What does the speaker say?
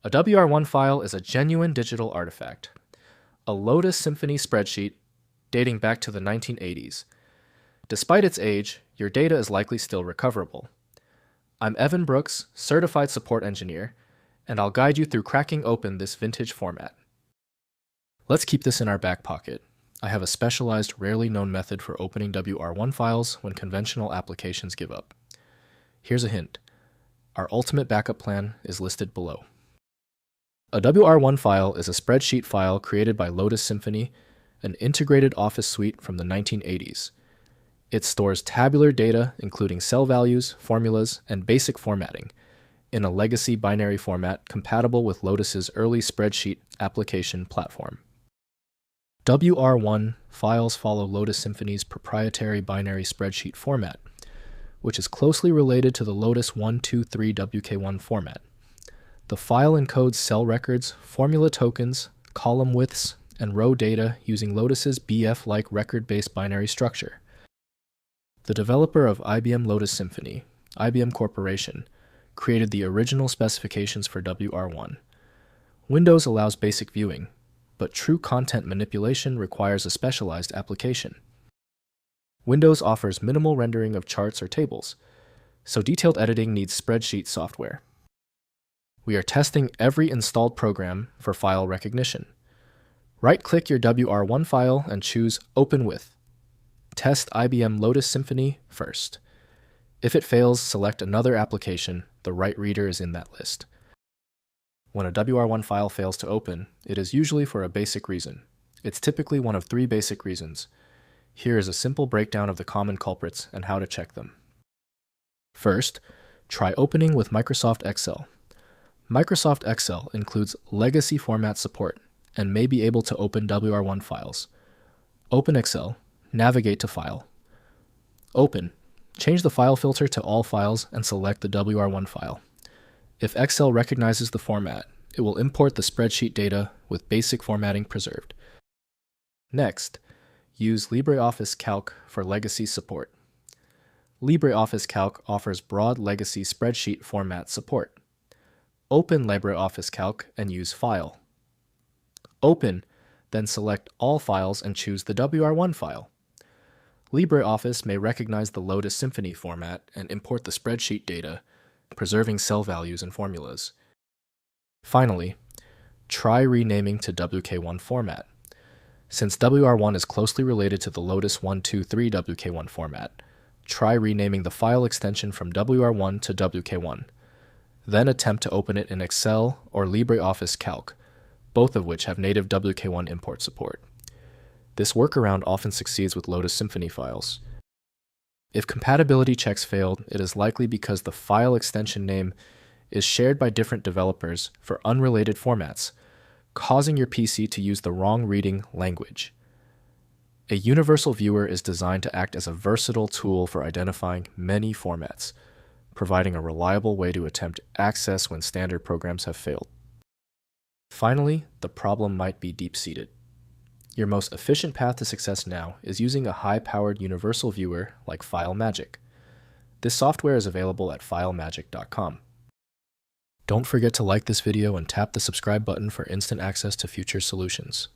A WR1 file is a genuine digital artifact, a Lotus Symphony spreadsheet dating back to the 1980s. Despite its age, your data is likely still recoverable. I'm Evan Brooks, Certified Support Engineer, and I'll guide you through cracking open this vintage format. Let's keep this in our back pocket. I have a specialized, rarely known method for opening WR1 files when conventional applications give up. Here's a hint. Our ultimate backup plan is listed below. A WR1 file is a spreadsheet file created by Lotus Symphony, an integrated office suite from the 1980s. It stores tabular data, including cell values, formulas, and basic formatting, in a legacy binary format compatible with Lotus's early spreadsheet application platform. WR1 files follow Lotus Symphony's proprietary binary spreadsheet format, which is closely related to the Lotus 123 WK1 format. The file encodes cell records, formula tokens, column widths, and row data using Lotus's BIFF-like record-based binary structure. The developer of IBM Lotus Symphony, IBM Corporation, created the original specifications for WR1. Windows allows basic viewing, but true content manipulation requires a specialized application. Windows offers minimal rendering of charts or tables, so detailed editing needs spreadsheet software. We are testing every installed program for file recognition. Right-click your WR1 file and choose Open With. Test IBM Lotus Symphony first. If it fails, select another application. The right reader is in that list. When a WR1 file fails to open, it is usually for a basic reason. It's typically one of three basic reasons. Here is a simple breakdown of the common culprits and how to check them. First, try opening with Microsoft Excel. Microsoft Excel includes legacy format support and may be able to open WR1 files. Open Excel, navigate to File. Open. Change the file filter to All Files and select the WR1 file. If Excel recognizes the format, it will import the spreadsheet data with basic formatting preserved. Next, use LibreOffice Calc for legacy support. LibreOffice Calc offers broad legacy spreadsheet format support. Open LibreOffice Calc and use File. Open, then select All Files and choose the WR1 file. LibreOffice may recognize the Lotus Symphony format and import the spreadsheet data, preserving cell values and formulas. Finally, try renaming to WK1 Format. Since WR1 is closely related to the Lotus 123 WK1 format, try renaming the file extension from WR1 to WK1. Then attempt to open it in Excel or LibreOffice Calc, both of which have native WK1 import support. This workaround often succeeds with Lotus Symphony files. If compatibility checks failed, it is likely because the file extension name is shared by different developers for unrelated formats, causing your PC to use the wrong reading language. A universal viewer is designed to act as a versatile tool for identifying many formats, providing a reliable way to attempt access when standard programs have failed. Finally, the problem might be deep-seated. Your most efficient path to success now is using a high-powered universal viewer like FileMagick. This software is available at filemagick.com. Don't forget to like this video and tap the subscribe button for instant access to future solutions.